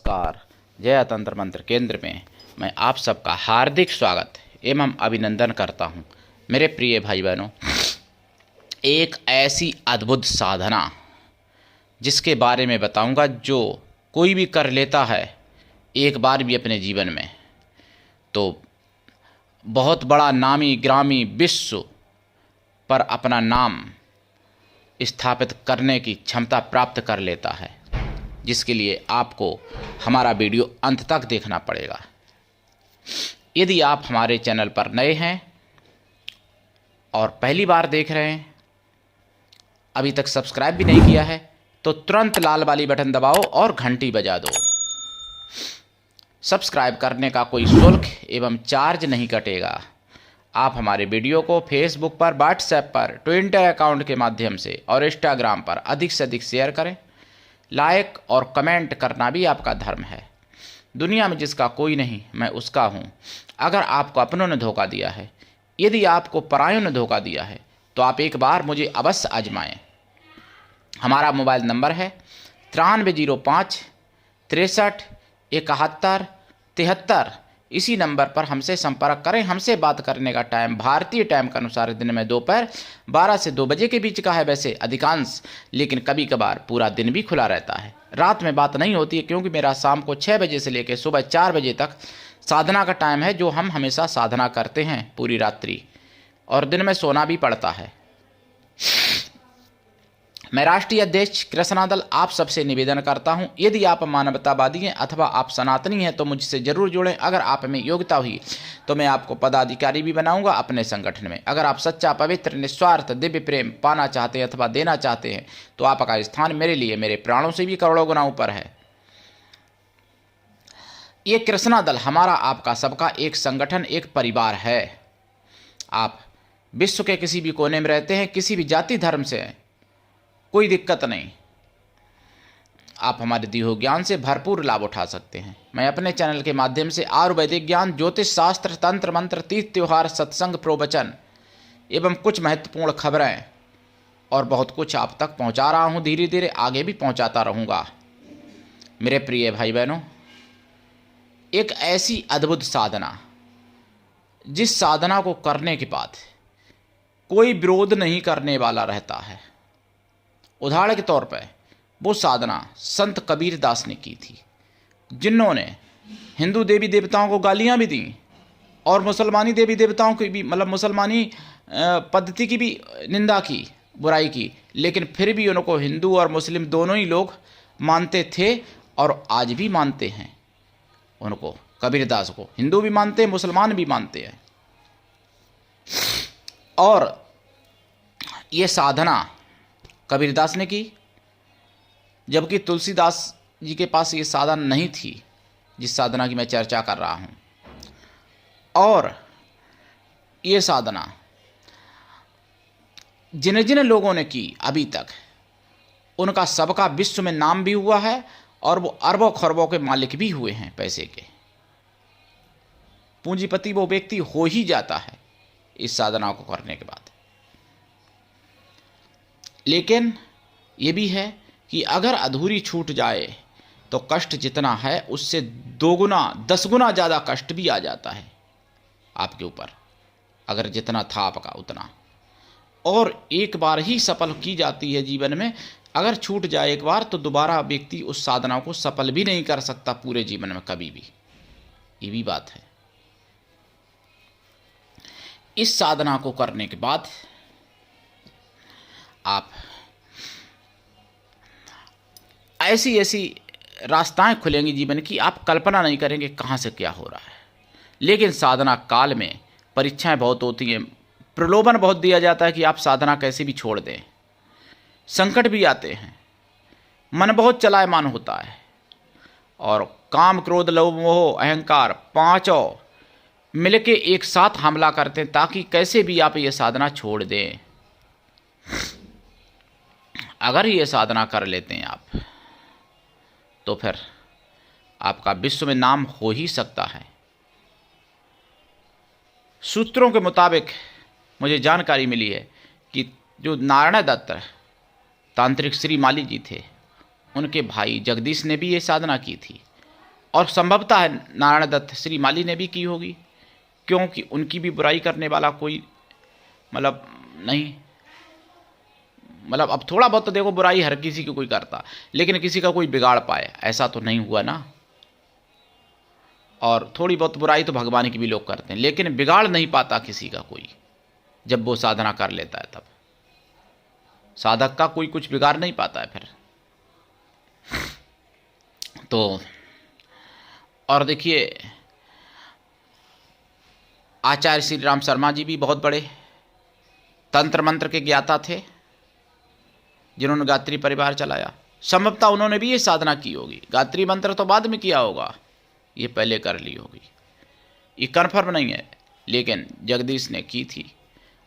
नमस्कार। जय तंत्र मंत्र केंद्र में मैं आप सबका हार्दिक स्वागत एवं अभिनंदन करता हूं। मेरे प्रिय भाई बहनों, एक ऐसी अद्भुत साधना जिसके बारे में बताऊंगा जो कोई भी कर लेता है एक बार भी अपने जीवन में तो बहुत बड़ा नामी ग्रामी विश्व पर अपना नाम स्थापित करने की क्षमता प्राप्त कर लेता है, जिसके लिए आपको हमारा वीडियो अंत तक देखना पड़ेगा। यदि आप हमारे चैनल पर नए हैं और पहली बार देख रहे हैं, अभी तक सब्सक्राइब भी नहीं किया है, तो तुरंत लाल वाली बटन दबाओ और घंटी बजा दो। सब्सक्राइब करने का कोई शुल्क एवं चार्ज नहीं कटेगा। आप हमारे वीडियो को फेसबुक पर, व्हाट्सएप पर, ट्विटर अकाउंट के माध्यम से और इंस्टाग्राम पर अधिक से अधिक शेयर करें। लाइक और कमेंट करना भी आपका धर्म है। दुनिया में जिसका कोई नहीं, मैं उसका हूँ। अगर आपको अपनों ने धोखा दिया है, यदि आपको परायों ने धोखा दिया है, तो आप एक बार मुझे अवश्य आजमाएं। हमारा मोबाइल नंबर है 9305 63 71 73। इसी नंबर पर हमसे संपर्क करें। हमसे बात करने का टाइम भारतीय टाइम के अनुसार दिन में दोपहर 12 से 2 बजे के बीच का है वैसे अधिकांश, लेकिन कभी कभार पूरा दिन भी खुला रहता है। रात में बात नहीं होती है क्योंकि मेरा शाम को 6 बजे से लेकर सुबह 4 बजे तक साधना का टाइम है, जो हम हमेशा साधना करते हैं पूरी रात्रि, और दिन में सोना भी पड़ता है। मैं राष्ट्रीय अध्यक्ष कृष्णा दल आप सबसे निवेदन करता हूं, यदि आप मानवतावादी हैं अथवा आप सनातनी हैं तो मुझसे जरूर जुड़ें। अगर आप में योग्यता हुई तो मैं आपको पदाधिकारी भी बनाऊंगा अपने संगठन में। अगर आप सच्चा, पवित्र, निस्वार्थ दिव्य प्रेम पाना चाहते हैं अथवा देना चाहते हैं तो आपका स्थान मेरे लिए मेरे प्राणों से भी करोड़ों गुना ऊपर है। ये कृष्णा दल हमारा आपका सबका एक संगठन, एक परिवार है। आप विश्व के किसी भी कोने में रहते हैं, किसी भी जाति धर्म से हैं, कोई दिक्कत नहीं। आप हमारे दिए हुए ज्ञान से भरपूर लाभ उठा सकते हैं। मैं अपने चैनल के माध्यम से आयुर्वैदिक ज्ञान, ज्योतिष शास्त्र, तंत्र मंत्र, तीर्थ त्योहार, सत्संग, प्रवचन एवं कुछ महत्वपूर्ण खबरें और बहुत कुछ आप तक पहुंचा रहा हूं। धीरे धीरे आगे भी पहुंचाता रहूंगा। मेरे प्रिय भाई बहनों, एक ऐसी अद्भुत साधना जिस साधना को करने के बाद कोई विरोध नहीं करने वाला रहता है। उदाहरण के तौर पर वो साधना संत कबीर दास ने की थी, जिन्होंने हिंदू देवी देवताओं को गालियां भी दी और मुसलमानी देवी देवताओं की भी, मतलब मुसलमानी पद्धति की भी निंदा की, बुराई की, लेकिन फिर भी उनको हिंदू और मुस्लिम दोनों ही लोग मानते थे और आज भी मानते हैं। उनको, कबीरदास को, हिंदू भी मानते हैं, मुसलमान भी मानते हैं। और ये साधना कबीरदास ने की, जबकि तुलसीदास जी के पास ये साधना नहीं थी जिस साधना की मैं चर्चा कर रहा हूँ। और ये साधना जिन जिन लोगों ने की अभी तक, उनका सबका विश्व में नाम भी हुआ है और वो अरबों खरबों के मालिक भी हुए हैं। पैसे के पूंजीपति वो व्यक्ति हो ही जाता है इस साधना को करने के बाद। लेकिन ये भी है कि अगर अधूरी छूट जाए तो कष्ट जितना है उससे 2 गुना 10 गुना ज़्यादा कष्ट भी आ जाता है आपके ऊपर, अगर जितना था आपका उतना। और एक बार ही सफल की जाती है जीवन में। अगर छूट जाए एक बार तो दोबारा व्यक्ति उस साधना को सफल भी नहीं कर सकता पूरे जीवन में कभी भी। ये भी बात है। इस साधना को करने के बाद आप ऐसी ऐसी रास्ताएं खुलेंगी जीवन की, आप कल्पना नहीं करेंगे कहाँ से क्या हो रहा है। लेकिन साधना काल में परीक्षाएं बहुत होती हैं, प्रलोभन बहुत दिया जाता है कि आप साधना कैसे भी छोड़ दें। संकट भी आते हैं, मन बहुत चलायमान होता है, और काम, क्रोध, लोभ, मोह, अहंकार पांचों मिलके एक साथ हमला करते हैं ताकि कैसे भी आप ये साधना छोड़ दें। अगर ये साधना कर लेते हैं आप तो फिर आपका विश्व में नाम हो ही सकता है। सूत्रों के मुताबिक मुझे जानकारी मिली है कि जो नारायण दत्त तांत्रिक श्री माली जी थे, उनके भाई जगदीश ने भी ये साधना की थी और संभवतः है नारायण दत्त श्रीमाली ने भी की होगी, क्योंकि उनकी भी बुराई करने वाला कोई मतलब नहीं। मतलब अब थोड़ा बहुत तो देखो बुराई हर किसी की कोई करता, लेकिन किसी का कोई बिगाड़ पाए ऐसा तो नहीं हुआ ना। और थोड़ी बहुत बुराई तो भगवान की भी लोग करते हैं, लेकिन बिगाड़ नहीं पाता किसी का कोई। जब वो साधना कर लेता है तब साधक का कोई कुछ बिगाड़ नहीं पाता है फिर तो। और देखिए आचार्य श्री राम शर्मा जी भी बहुत बड़े तंत्र मंत्र के ज्ञाता थे, जिन्होंने गायत्री परिवार चलाया। संभवतः उन्होंने भी ये साधना की होगी। गायत्री मंत्र तो बाद में किया होगा, ये पहले कर ली होगी, ये कन्फर्म नहीं है, लेकिन जगदीश ने की थी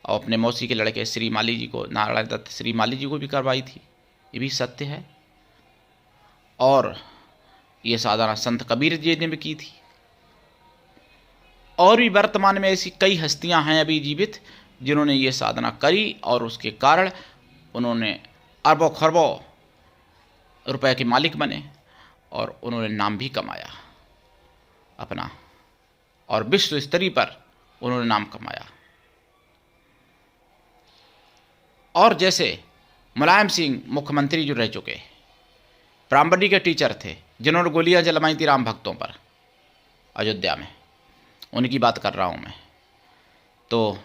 और अपने मौसी के लड़के श्रीमाली जी को, नारायण दत्त श्रीमाली जी को भी करवाई थी, ये भी सत्य है। और ये साधना संत कबीर जी ने भी की थी। और भी वर्तमान में ऐसी कई हस्तियां हैं अभी जीवित जिन्होंने ये साधना करी और उसके कारण उन्होंने अरबों खरबों रुपए के मालिक बने और उन्होंने नाम भी कमाया अपना, और विश्व स्तरीय पर उन्होंने नाम कमाया। और जैसे मुलायम सिंह मुख्यमंत्री जो रह चुके, ब्राह्मणी के टीचर थे जिन्होंने गोलियां जलवाई थी राम भक्तों पर अयोध्या में, उनकी बात कर रहा हूँ मैं। तो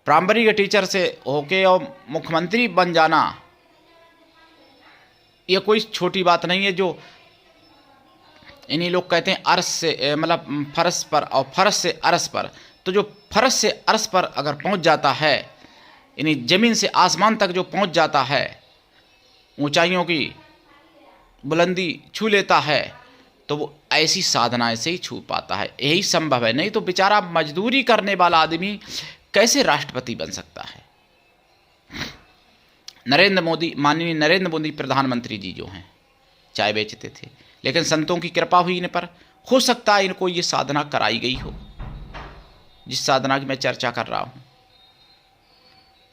ब्राह्मणी के टीचर से होके और मुख्यमंत्री बन जाना ये कोई छोटी बात नहीं है। जो इन्हीं लोग कहते हैं अर्श से मतलब फर्श पर और फर्श से अर्श पर, तो जो फर्श से अर्श पर अगर पहुंच जाता है, यानी ज़मीन से आसमान तक जो पहुंच जाता है, ऊंचाइयों की बुलंदी छू लेता है, तो वो ऐसी साधना से ही छू पाता है। यही संभव है, नहीं तो बेचारा मजदूरी करने वाला आदमी कैसे राष्ट्रपति बन सकता है। नरेंद्र मोदी, माननीय नरेंद्र मोदी प्रधानमंत्री जी जो हैं, चाय बेचते थे, लेकिन संतों की कृपा हुई इन पर। हो सकता है इनको ये साधना कराई गई हो जिस साधना की मैं चर्चा कर रहा हूँ।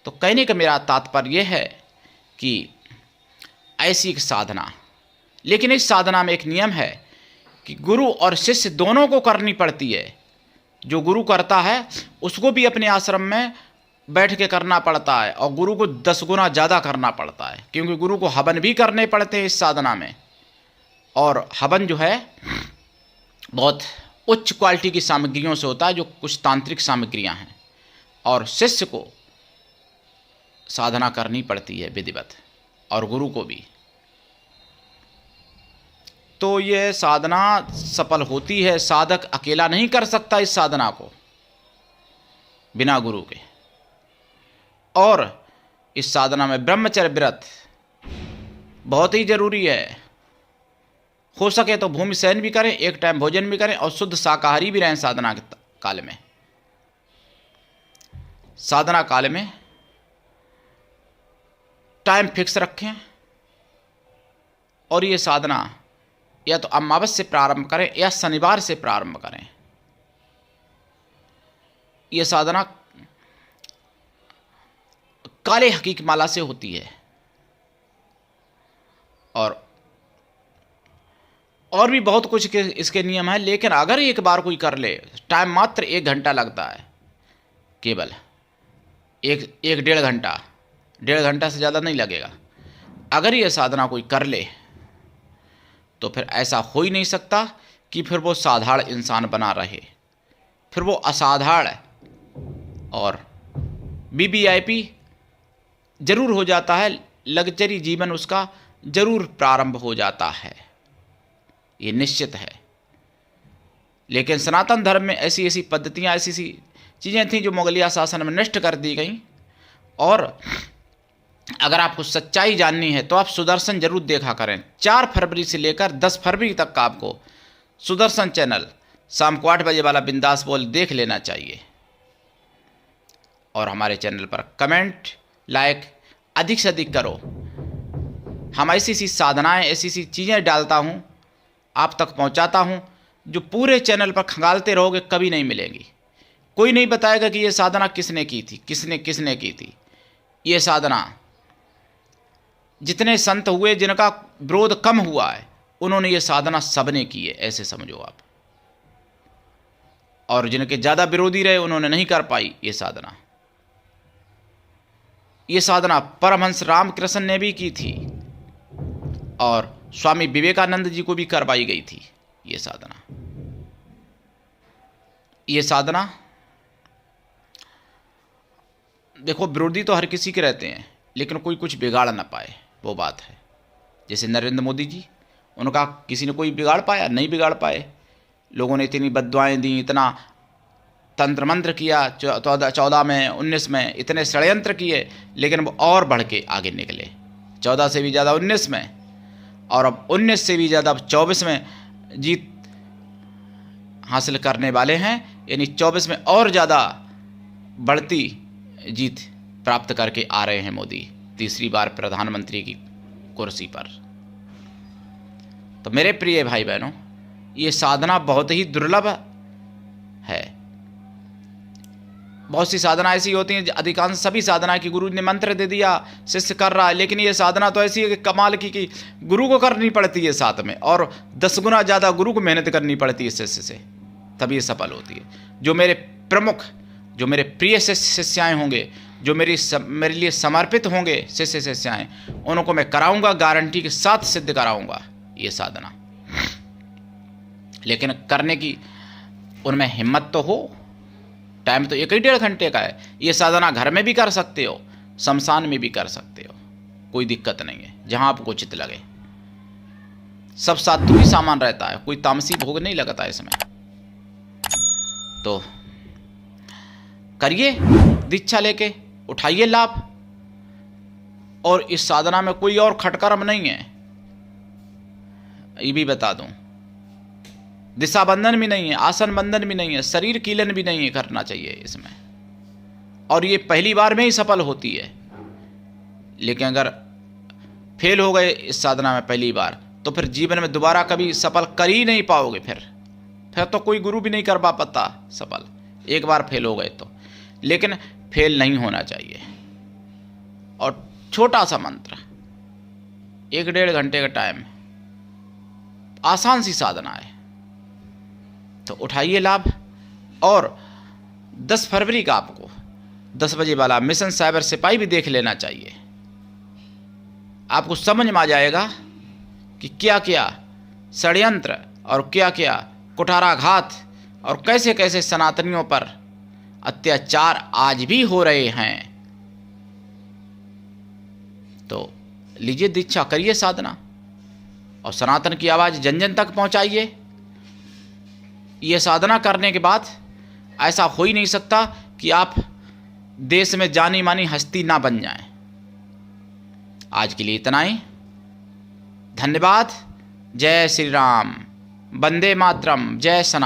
तो कहने का मेरा तात्पर्य यह है कि ऐसी एक साधना, लेकिन इस साधना में एक नियम है कि गुरु और शिष्य दोनों को करनी पड़ती है। जो गुरु करता है उसको भी अपने आश्रम में बैठ के करना पड़ता है, और गुरु को 10 गुना ज़्यादा करना पड़ता है, क्योंकि गुरु को हवन भी करने पड़ते हैं इस साधना में। और हवन जो है बहुत उच्च क्वालिटी की सामग्रियों से होता है, जो कुछ तांत्रिक सामग्रियां हैं, और शिष्य को साधना करनी पड़ती है विधिवत, और गुरु को भी। तो ये साधना सफल होती है, साधक अकेला नहीं कर सकता इस साधना को बिना गुरु के। और इस साधना में ब्रह्मचर्य व्रत बहुत ही जरूरी है। हो सके तो भूमि शयन भी करें, एक टाइम भोजन भी करें, और शुद्ध शाकाहारी भी रहें साधना के काल में। साधना काल में टाइम फिक्स रखें, और ये साधना या तो अमावस्या से प्रारंभ करें या शनिवार से प्रारंभ करें। ये साधना काले हकीक माला से होती है। और भी बहुत कुछ के इसके नियम हैं, लेकिन अगर एक बार कोई कर ले, टाइम मात्र 1 घंटा लगता है, केवल एक 1.5 घंटा से ज़्यादा नहीं लगेगा। अगर ये साधना कोई कर ले तो फिर ऐसा हो ही नहीं सकता कि फिर वो साधारण इंसान बना रहे, फिर वो असाधारण और वीवीआईपी जरूर हो जाता है, लग्जरी जीवन उसका जरूर प्रारंभ हो जाता है, ये निश्चित है। लेकिन सनातन धर्म में ऐसी ऐसी पद्धतियाँ, ऐसी ऐसी चीज़ें थीं जो मुगलिया शासन में नष्ट कर दी गई। और अगर आपको सच्चाई जाननी है तो आप सुदर्शन जरूर देखा करें। 4 फरवरी से लेकर 10 फरवरी तक का आपको सुदर्शन चैनल शाम को 8 बजे वाला बिंदास बोल देख लेना चाहिए। और हमारे चैनल पर कमेंट, लाइक अधिक से अधिक करो। हम ऐसी ऐसी साधनाएं, ऐसी ऐसी चीज़ें डालता हूँ, आप तक पहुँचाता हूँ, जो पूरे चैनल पर खंगालते रहोगे कभी नहीं मिलेंगी। कोई नहीं बताएगा कि ये साधना किसने की थी, किसने की थी। ये साधना जितने संत हुए जिनका विरोध कम हुआ है, उन्होंने ये साधना सबने की है, ऐसे समझो आप। और जिनके ज़्यादा विरोधी रहे उन्होंने नहीं कर पाई ये साधना। ये साधना परमहंस रामकृष्ण ने भी की थी और स्वामी विवेकानंद जी को भी करवाई गई थी ये साधना। ये साधना देखो, विरोधी तो हर किसी के रहते हैं, लेकिन कोई कुछ बिगाड़ ना पाए, वो बात है। जैसे नरेंद्र मोदी जी, उनका किसी ने कोई बिगाड़ पाया? नहीं बिगाड़ पाए। लोगों ने इतनी बद्दुआएं दी, इतना तंत्र मंत्र किया, 14 में 19 में इतने षड्यंत्र किए, लेकिन वो और बढ़ के आगे निकले। 14 से भी ज़्यादा 19 में, और अब 19 से भी ज़्यादा 24 में जीत हासिल करने वाले हैं। यानी 24 में और ज़्यादा बढ़ती जीत प्राप्त करके आ रहे हैं मोदी, तीसरी बार प्रधानमंत्री की कुर्सी पर। तो मेरे प्रिय भाई बहनों, ये साधना बहुत ही दुर्लभ है। बहुत सी साधना ऐसी होती हैं, अधिकांश सभी साधना की गुरु ने मंत्र दे दिया, शिष्य कर रहा है, लेकिन ये साधना तो ऐसी है कि कमाल की कि गुरु को करनी पड़ती है साथ में, और 10 गुना ज़्यादा गुरु को मेहनत करनी पड़ती है शिष्य से, तभी ये सफल होती है। जो मेरे प्रमुख, जो मेरे प्रिय शिष्याएँ होंगे, जो मेरे लिए समर्पित होंगे शिष्य शिष्याएँ, उनको मैं कराऊंगा, गारंटी के साथ सिद्ध कराऊंगा ये साधना। लेकिन करने की उनमें हिम्मत तो हो। टाइम तो 1-1.5 घंटे का है। ये साधना घर में भी कर सकते हो, शमशान में भी कर सकते हो, कोई दिक्कत नहीं है, जहाँ आपको उचित लगे। सब सात्विक सामान रहता है, कोई तामसी भोग नहीं लगता इसमें। तो करिए, दीक्षा लेके उठाइए लाभ। और इस साधना में कोई और खटकर्म नहीं है, ये भी बता दूं। दिशा बंधन भी नहीं है, आसन बंधन भी नहीं है, शरीर कीलन भी नहीं है करना चाहिए इसमें। और ये पहली बार में ही सफल होती है। लेकिन अगर फेल हो गए इस साधना में पहली बार, तो फिर जीवन में दोबारा कभी सफल कर ही नहीं पाओगे। फिर तो कोई गुरु भी नहीं कर पाता सफल, एक बार फेल हो गए तो। लेकिन फेल नहीं होना चाहिए। और छोटा सा मंत्र, 1-1.5 घंटे का टाइम, आसान सी साधना है। तो उठाइए लाभ। और 10 फरवरी का आपको 10 बजे वाला मिशन साइबर सिपाही भी देख लेना चाहिए। आपको समझ में आ जाएगा कि क्या क्या षड्यंत्र और क्या क्या कुठाराघात और कैसे कैसे सनातनियों पर अत्याचार आज भी हो रहे हैं। तो लीजिए दीक्षा, करिए साधना, और सनातन की आवाज़ जन जन तक पहुंचाइए। ये साधना करने के बाद ऐसा हो ही नहीं सकता कि आप देश में जानी मानी हस्ती ना बन जाएं। आज के लिए इतना ही। धन्यवाद। जय श्री राम। वंदे मातरम। जय सनातन।